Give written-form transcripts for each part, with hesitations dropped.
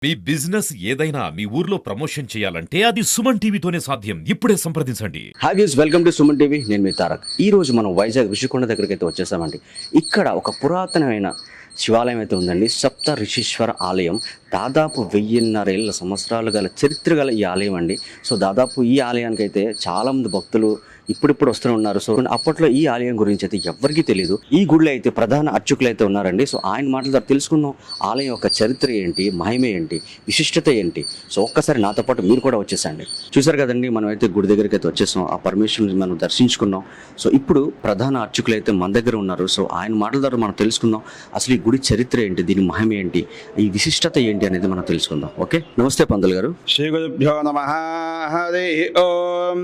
మీ business ఏదైనా మీ ఊర్లో promotion చేయాలంటే అది సుమన్ టీవీతోనే సాధ్యం. ఇప్పుడే సంప్రదించండి. Hi views, welcome to Suman TV. నేను మీ తారక్. ఈ రోజు మనం వైజాగ్ విషుకొండ దగ్గరికి అయితే వచ్చేసామండి. ఇక్కడ ఒక పురాతనమైన శివాలయం అయితే ఉందండి. సప్త ఋషీశ్వర ఆలయం. దాదాపు 1,500 సంవత్సరాలు గల చరిత్ర గల ఈ ఆలయం అండి. సో దాదాపు ఈ ఆలయానికి అయితే చాలామంది భక్తులు ఇప్పుడిప్పుడు వస్తూనే ఉన్నారు. సో అప్పట్లో ఈ ఆలయం గురించి అయితే ఎవరికీ తెలియదు. ఈ గుడిలో అయితే ప్రధాన అర్చకులు అయితే ఉన్నారండి. సో ఆయన మాటల ద్వారా తెలుసుకుందాం ఆలయం యొక్క చరిత్ర ఏంటి, మహిమ ఏంటి, విశిష్టత ఏంటి. సో ఒక్కసారి నాతో పాటు మీరు కూడా వచ్చేసండి. చూసారు కదండి, మనం అయితే గుడి దగ్గరికి అయితే వచ్చేసాం. ఆ పరమేశ్వరుని మనం దర్శించుకున్నాం. సో ఇప్పుడు ప్రధాన అర్చకులు అయితే మన దగ్గర ఉన్నారు. సో ఆయన మాటల ద్వారా మనం తెలుసుకుందాం అసలు ఈ గుడి చరిత్ర ఏంటి, దీని మహిమ ఏంటి, ఈ విశిష్టత ఏంటి అనేది మనం తెలుసుకుందాం. ఓకే, నమస్తే పంతులు గారు. శ్రీ గురుభ్యో నమః. హరి ఓం.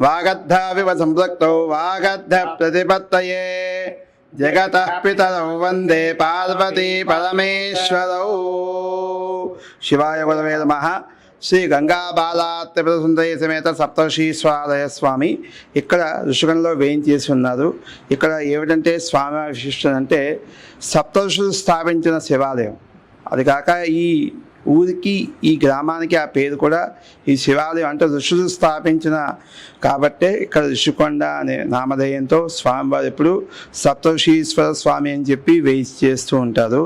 వాగద్ధావివ సంపృక్తౌ వాగద్ధ ప్రతిపత్తయే జగతః పితరౌ వందే పార్వతీ పరమేశ్వరౌ. శివాయ గురవే నమః. శ్రీ గంగాబాలా త్రిపుర సుందరి సమేత సప్తర్షీశ్వరాలయ స్వామి ఇక్కడ ఋషికొండలో వేయించేసి ఉన్నారు. ఇక్కడ ఏమిటంటే స్వామి విశిష్టత అంటే సప్తఋషులు స్థాపించిన శివాలయం. అది కాక ఈ ఊరికి, ఈ గ్రామానికి ఆ పేరు కూడా ఈ శివాలయం అంటే ఋషులు స్థాపించిన కాబట్టే ఇక్కడ ఋషికొండ అనే నామధేయంతో స్వామివారు ఎప్పుడు సప్తఋషీశ్వర స్వామి అని చెప్పి వేయి చేస్తూ ఉంటారు.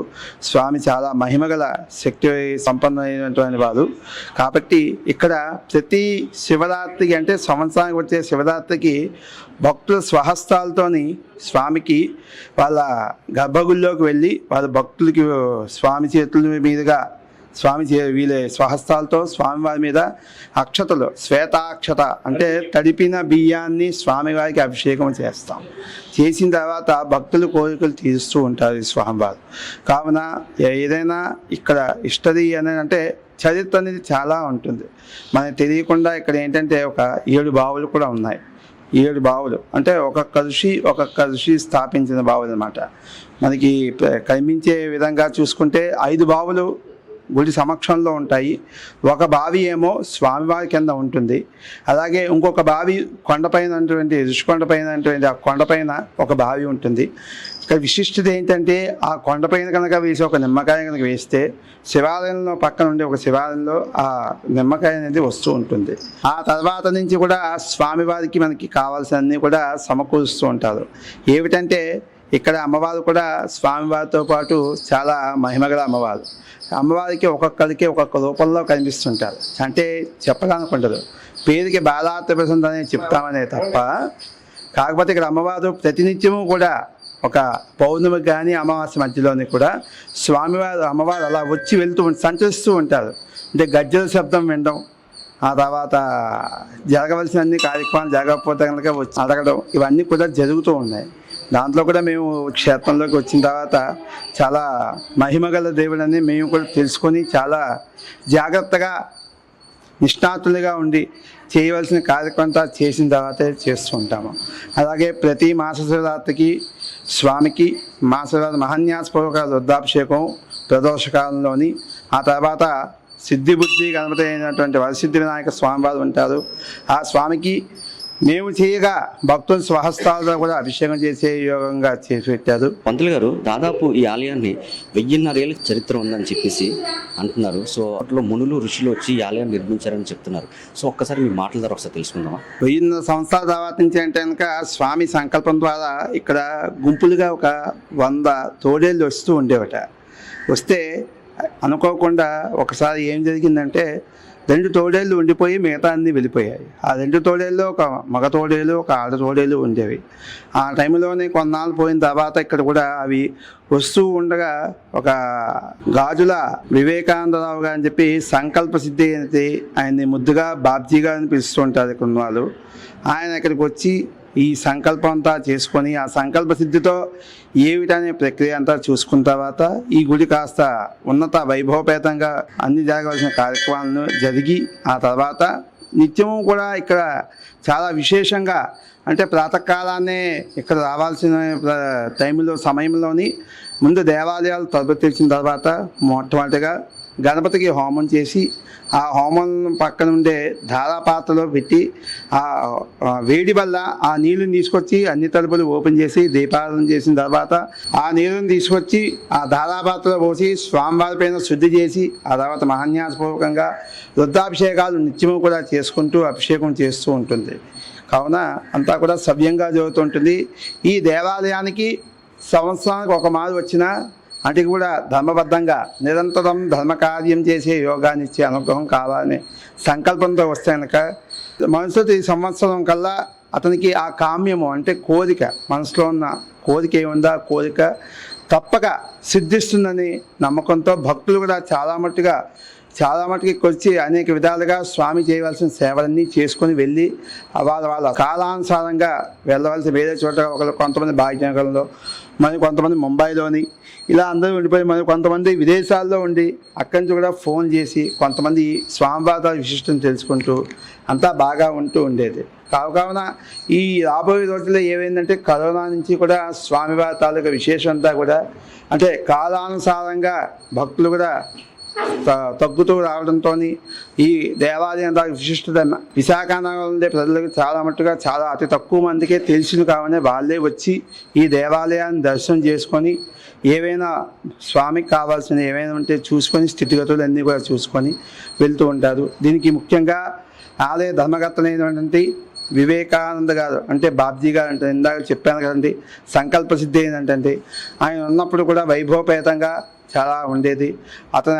స్వామి చాలా మహిమగల శక్తి సంపన్నమైనటువంటి వారు కాబట్టి ఇక్కడ ప్రతి శివరాత్రికి అంటే సంవత్సరానికి వచ్చే శివరాత్రికి భక్తుల స్వహస్తాలతోని స్వామికి వాళ్ళ గర్భగుడిలోకి వెళ్ళి వాళ్ళ భక్తులకి స్వామి చేతుల మీదుగా వీళ్ళ స్వహస్తాలతో స్వామివారి మీద అక్షతలు, శ్వేతాక్షత అంటే తడిపిన బియ్యాన్ని స్వామివారికి అభిషేకం చేస్తాం. చేసిన తర్వాత భక్తులు కోరికలు తీరుస్తూ ఉంటారు ఈ స్వామివారు. కావున ఏదైనా ఇక్కడ ఇష్టది అని అంటే చరిత్ర అనేది చాలా ఉంటుంది. మనకు తెలియకుండా ఇక్కడ ఏంటంటే ఒక 7 బావులు కూడా ఉన్నాయి. 7 బావులు అంటే ఒక్కొక్క ఋషి స్థాపించిన బావులు అన్నమాట. మనకి కనిపించే విధంగా చూసుకుంటే 5 బావులు గుడి సమక్షంలో ఉంటాయి. ఒక బావి ఏమో స్వామివారి కింద ఉంటుంది. అలాగే ఇంకొక బావి కొండపైన ఋషికొండపైన ఆ కొండపైన ఒక బావి ఉంటుంది. ఇక్కడ విశిష్టత ఏంటంటే ఆ కొండపైన కనుక వేసి ఒక నిమ్మకాయ కనుక వేస్తే శివాలయంలో పక్కన ఉండే ఒక శివాలయంలో ఆ నిమ్మకాయ అనేది వస్తూ ఉంటుంది. ఆ తర్వాత నుంచి కూడా స్వామివారికి మనకి కావాల్సినవన్నీ కూడా సమకూరుస్తూ ఉంటారు. ఏమిటంటే ఇక్కడ అమ్మవారు కూడా స్వామివారితో పాటు చాలా మహిమగల అమ్మవారు. అమ్మవారికి ఒక్కొక్కరికి ఒక్కొక్క రూపంలో కనిపిస్తుంటారు. అంటే చెప్పాలనుకుంటారు పేరుకి బాలాత్రిపుర అనేది చెప్తామనే తప్ప, కాకపోతే ఇక్కడ అమ్మవారు ప్రతినిత్యము కూడా ఒక పౌర్ణమికి కానీ అమావాస్య మధ్యలోని కూడా అమ్మవారు అలా వచ్చి వెళ్తూ సంచరిస్తూ ఉంటారు. అంటే గజ్జల శబ్దం వినడం, ఆ తర్వాత జరగవలసిన అన్ని కార్యక్రమాలు జరగకపోతే కనుక వచ్చి అడగడం, ఇవన్నీ కూడా జరుగుతూ ఉన్నాయి. దాంట్లో కూడా మేము క్షేత్రంలోకి వచ్చిన తర్వాత చాలా మహిమగల దేవుడని మేము కూడా తెలుసుకొని చాలా జాగ్రత్తగా నిష్ణాతులుగా ఉండి చేయవలసిన కార్యక్రమం చేసిన తర్వాతే చేస్తూ ఉంటాము. అలాగే ప్రతి మాస శివరాత్రికి స్వామికి మాసశివరాత్రి మహాన్యాసపూర్వక రుద్రాభిషేకం ప్రదోషకాలంలోని, ఆ తర్వాత సిద్ధిబుద్ధి గణపతి అయినటువంటి వరసిద్ధి వినాయక స్వామివారు ఉంటారు. ఆ స్వామికి మేము చేయగా భక్తుల స్వహస్తాలతో కూడా అభిషేకం చేసే యోగంగా చేసి పెట్టారు. పంతులు గారు, దాదాపు ఈ ఆలయాన్ని 1,500 చరిత్ర ఉందని చెప్పేసి అంటున్నారు. సో అట్లో మునులు, ఋషులు వచ్చి ఈ ఆలయాన్ని నిర్మించారని చెప్తున్నారు. సో ఒక్కసారి మీ మాటల ద్వారా ఒకసారి తెలుసుకుందామా? 1,000 సంవత్సరాల తర్వాత నుంచి అంటే కనుక స్వామి సంకల్పం ద్వారా ఇక్కడ గుంపులుగా ఒక 100 తోడేళ్ళు వస్తూ ఉండేవట. వస్తే అనుకోకుండా ఒకసారి ఏం జరిగిందంటే 2 తోడేళ్ళు ఉండిపోయి మిగతా అన్నీ వెళ్ళిపోయాయి. ఆ 2 తోడేళ్ళు ఒక మగ తోడేళ్ళు, ఒక ఆడ తోడేళ్ళు ఉండేవి. ఆ టైంలోనే కొన్నాళ్ళు పోయిన తర్వాత ఇక్కడ కూడా అవి వస్తూ ఉండగా ఒక గాజుల వివేకానందరావు గారు అని చెప్పి సంకల్ప సిద్ధి అనేది ఆయన్ని ముద్దుగా బాబ్జీగా అని పిలుస్తూ ఉంటారు ఇక్కడ వాళ్ళు. ఆయన ఇక్కడికి వచ్చి ఈ సంకల్పం అంతా చేసుకొని ఆ సంకల్ప సిద్ధితో ఏమిటనే ప్రక్రియ అంతా చూసుకున్న తర్వాత ఈ గుడి కాస్త ఉన్నత వైభవపేతంగా అన్ని జరగవలసిన కార్యక్రమాలను జరిగి ఆ తర్వాత నిత్యము కూడా ఇక్కడ చాలా విశేషంగా అంటే ప్రాతకాలాన్నే ఇక్కడ రావాల్సిన సమయంలోని ముందు దేవాలయాలు తలుపు తెరిచిన తర్వాత మొట్టమొదటిగా గణపతికి హోమం చేసి ఆ హోమం పక్కన ఉండే ధారాపాత్రలో పెట్టి ఆ వేడి వల్ల ఆ నీళ్ళని తీసుకొచ్చి అన్ని తలుపులు ఓపెన్ చేసి దీపారాధన చేసిన తర్వాత ఆ నీళ్ళని తీసుకొచ్చి ఆ ధారాపాత్రలో పోసి స్వామివారి పైన శుద్ధి చేసి ఆ తర్వాత మహాన్యాసపూర్వకంగా రుద్రాభిషేకాలు నిత్యము కూడా చేసుకుంటూ అభిషేకం చేస్తూ ఉంటుంది. కావున అంతా కూడా సవ్యంగా జరుగుతుంటుంది. ఈ దేవాలయానికి సంవత్సరానికి ఒక మారు వచ్చినా అంటే కూడా ధర్మబద్ధంగా నిరంతరం ధర్మకార్యం చేసే యోగాన్ని ఇచ్చే అనుగ్రహం కావాలనే సంకల్పంతో వస్తే కనుక మనుషులు ఈ సంవత్సరం కల్లా అతనికి ఆ కామ్యము అంటే కోరిక, మనసులో ఉన్న కోరిక ఏముందా కోరిక తప్పక సిద్ధిస్తుందని నమ్మకంతో భక్తులు కూడా చాలా మట్టుకి వచ్చి అనేక విధాలుగా స్వామి చేయవలసిన సేవలన్నీ చేసుకొని వెళ్ళి వాళ్ళ కాలానుసారంగా వెళ్ళవలసి వేరే చోట కొంతమంది భాగ్యనగరంలో, మరి కొంతమంది ముంబైలోని ఇలా అందరూ ఉండిపోయి, మరి కొంతమంది విదేశాల్లో ఉండి అక్కడి నుంచి కూడా ఫోన్ చేసి కొంతమంది స్వామివారి విశిష్టం తెలుసుకుంటూ అంతా బాగా ఉంటూ ఉండేది. కావున ఈ రాబోయే రోజుల్లో ఏమైందంటే కరోనా నుంచి కూడా స్వామివారి తాలూకా విశేషం అంతా కూడా అంటే కాలానుసారంగా భక్తులు కూడా తగ్గుతూ రావడంతో ఈ దేవాలయం విశిష్టత విశాఖ నగరంలో ఉండే ప్రజలకు చాలా అతి తక్కువ మందికే తెలిసింది. కావనే వాళ్ళే వచ్చి ఈ దేవాలయాన్ని దర్శనం చేసుకొని ఏవైనా స్వామికి కావాల్సిన ఏవైనా ఉంటే చూసుకొని స్థితిగతులు అన్నీ కూడా చూసుకొని వెళ్తూ ఉంటారు. దీనికి ముఖ్యంగా ఆలయ ధర్మకర్తలైనటువంటి వివేకానంద గారు అంటే బాబ్జీ గారు అంటే ఇందాక చెప్పాను కదండి, సంకల్ప సిద్ధి ఏంటంటే ఆయన ఉన్నప్పుడు కూడా వైభవపేతంగా చాలా ఉండేది.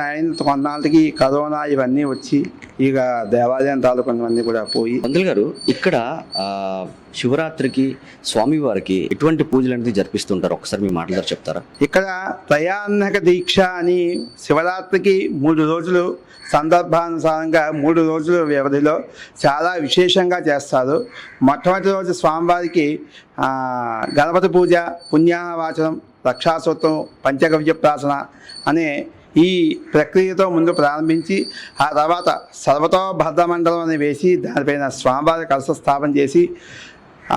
ఆయన కొన్నాళ్ళకి కరోనా ఇవన్నీ వచ్చి ఇక దేవాలయం తాలూకున్నవన్నీ కూడా పోయి. పంతులు గారు, ఇక్కడ శివరాత్రికి స్వామివారికి ఎటువంటి పూజలు అనేది జరిపిస్తుంటారు ఒకసారి మీ మాటలు చెప్తారా? ఇక్కడ త్రయాన్నక దీక్ష అని శివరాత్రికి 3 రోజులు సందర్భానుసారంగా 3 రోజుల వ్యవధిలో చాలా విశేషంగా చేస్తారు. మొట్టమొదటి రోజు స్వామివారికి గణపతి పూజ, పుణ్యాహవాచనం, రక్షాసూత్రం, పంచగవ్య ప్రాసన అనే ఈ ప్రక్రియతో ముందు ప్రారంభించి ఆ తర్వాత సర్వతోభద్రమండలం అని వేసి దానిపైన స్వామివారి కలశ స్థాపన చేసి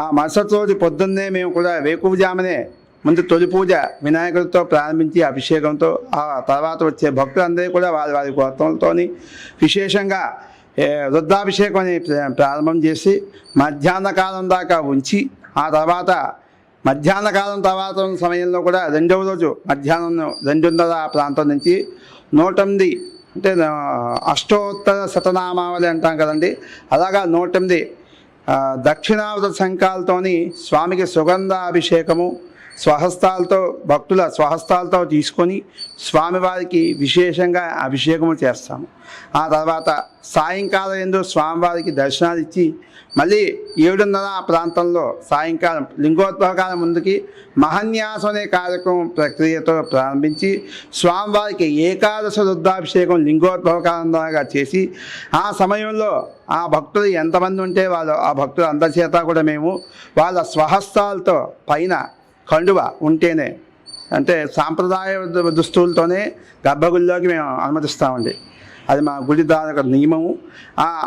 ఆ మరుసటి రోజు పొద్దున్నే మేము కూడా వేకువజామునే ముందు తొలి పూజ వినాయకుడితో ప్రారంభించి అభిషేకంతో ఆ తర్వాత వచ్చే భక్తులందరూ కూడా వారి గోత్రంతో విశేషంగా రుద్రాభిషేకం అని ప్రారంభం చేసి మధ్యాహ్న కాలం దాకా ఉంచి ఆ తర్వాత మధ్యాహ్న కాలం తర్వాత సమయంలో కూడా రెండవ రోజు మధ్యాహ్నం 2:30 ప్రాంతం నుంచి 108 అంటే అష్టోత్తర శతనామావళి అంటాం కదండి, అలాగా 108 దక్షిణావృత శంఖాలతోని స్వామికి సుగంధాభిషేకము స్వహస్తాలతో భక్తుల స్వహస్తాలతో తీసుకొని స్వామివారికి విశేషంగా అభిషేకము చేస్తాము. ఆ తర్వాత సాయంకాలం ఎందు స్వామివారికి దర్శనాలు ఇచ్చి మళ్ళీ 7:30 ప్రాంతంలో సాయంకాలం లింగోద్భవకాలం ముందుకి మహాన్యాసం అనే కార్యక్రమం ప్రక్రియతో ప్రారంభించి స్వామివారికి ఏకాదశ రుద్రాభిషేకం లింగోద్భవకాలం ద్వారా చేసి ఆ సమయంలో ఆ భక్తులు ఎంతమంది ఉంటే వాళ్ళు ఆ భక్తులు అందరి చేత కూడా మేము వాళ్ళ స్వహస్తాలతో పైన కండువ ఉంటేనే అంటే సాంప్రదాయ దుస్తులతోనే గర్భగుడిలోకి మేము అనుమతిస్తామండి. అది మా గుడి దాని నియమము.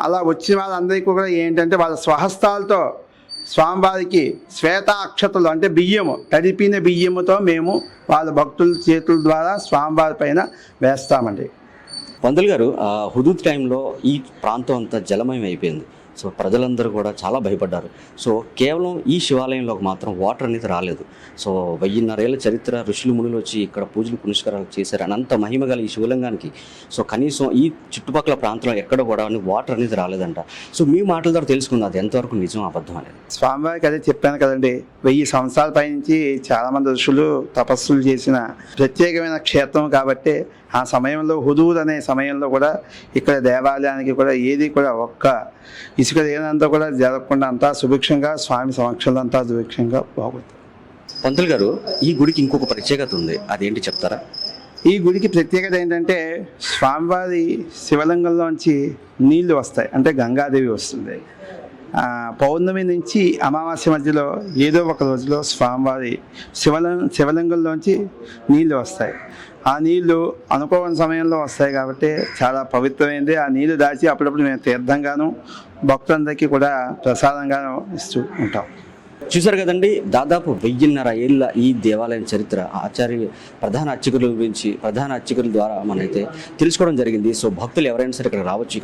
అలా వచ్చిన వాళ్ళందరికీ కూడా ఏంటంటే వాళ్ళ స్వహస్తాలతో స్వామివారికి శ్వేత అక్షతలు అంటే బియ్యము, తడిపిన బియ్యముతో మేము వాళ్ళ భక్తుల చేతుల ద్వారా స్వామివారి పైన వేస్తామండి. పంతులు గారు, హుదూద్ టైంలో ఈ ప్రాంతం అంతా జలమయం అయిపోయింది. సో ప్రజలందరూ కూడా చాలా భయపడ్డారు. సో కేవలం ఈ శివాలయంలోకి మాత్రం వాటర్ అనేది రాలేదు. సో 1000 ఏళ్ళ చరిత్ర, ఋషులు మునులు వచ్చి ఇక్కడ పూజలు పునస్కారాలు చేశారు. అనంత మహిమ గల ఈ శివలింగానికి సో కనీసం ఈ చుట్టుపక్కల ప్రాంతంలో ఎక్కడ కూడా వాటర్ అనేది రాలేదంట. సో మీ మాటల ద్వారా తెలుసుకుంది అది ఎంతవరకు నిజం అబద్ధం అనేది. స్వామివారికి అదే చెప్పాను కదండి, 1000 సంవత్సరాల పైనుంచి చాలామంది ఋషులు తపస్సులు చేసిన ప్రత్యేకమైన క్షేత్రం కాబట్టి ఆ సమయంలో హుదూద్ అనే సమయంలో కూడా ఇక్కడ దేవాలయానికి కూడా ఏది కూడా ఒక్క ఇసుక లేనంతా కూడా జరగకుండా అంతా సుభిక్షంగా స్వామి సమక్షంలో అంతా సుభిక్షంగా బాగుంటుంది. పంతులు గారు, ఈ గుడికి ఇంకొక ప్రత్యేకత ఉంది, అదేంటి చెప్తారా? ఈ గుడికి ప్రత్యేకత ఏంటంటే స్వామివారి శివలింగంలోంచి నీళ్లు వస్తాయి, అంటే గంగాదేవి వస్తుంది. పౌర్ణమి నుంచి అమావాస్య మధ్యలో ఏదో ఒక రోజులో స్వామివారి శివలింగంలోంచి నీళ్లు వస్తాయి. ఆ నీళ్లు అనుకోని సమయంలో వస్తాయి కాబట్టి చాలా పవిత్రమైనది. ఆ నీళ్లు దాచి అప్పుడప్పుడు మేము తీర్థంగాను భక్తులందరికీ కూడా ప్రసాదంగాను ఇస్తూ ఉంటాం. చూసారు కదండి, దాదాపు 1,500 ఏళ్ళ ఈ దేవాలయం చరిత్ర ప్రధాన అర్చకుల ద్వారా మనైతే తెలుసుకోవడం జరిగింది. సో భక్తులు ఎవరైనా సరే ఇక్కడ రావచ్చు.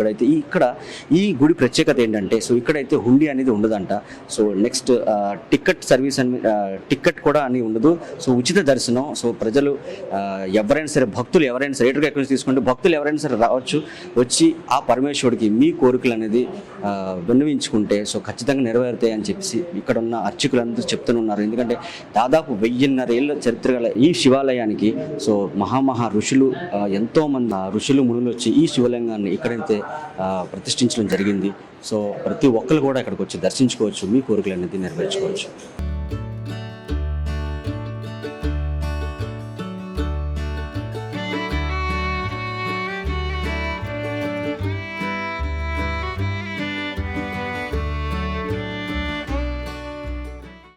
ఇక్కడ ఈ గుడి ప్రత్యేకత ఏంటంటే, సో ఇక్కడైతే హుండీ అనేది ఉండదంట. సో నెక్స్ట్ టికెట్ కూడా అని ఉండదు. సో ఉచిత దర్శనం. సో ప్రజలు ఎవరైనా సరే, భక్తులు ఎవరైనా సరే, ఎక్కడికి ఎక్కడ తీసుకుంటే భక్తులు ఎవరైనా సరే రావచ్చు. వచ్చి ఆ పరమేశ్వరుడికి మీ కోరికలు అనేది విన్నవించుకుంటే సో ఖచ్చితంగా నెరవేరుతాయి అని చెప్పి ఇక్కడ ఉన్న అర్చకులందరూ చెప్తున్నారు. ఎందుకంటే దాదాపు 1,500 ఏళ్ళ చరిత్ర గల ఈ శివాలయానికి సో మహా ఋషులు ఎంతోమంది ఋషులు మునులు వచ్చి ఈ శివలింగాన్ని ఇక్కడైతే ప్రతిష్ఠించడం జరిగింది. సో ప్రతి ఒక్కరు కూడా ఇక్కడికి వచ్చి దర్శించుకోవచ్చు, మీ కోరికలు అనేది నెరవేర్చుకోవచ్చు.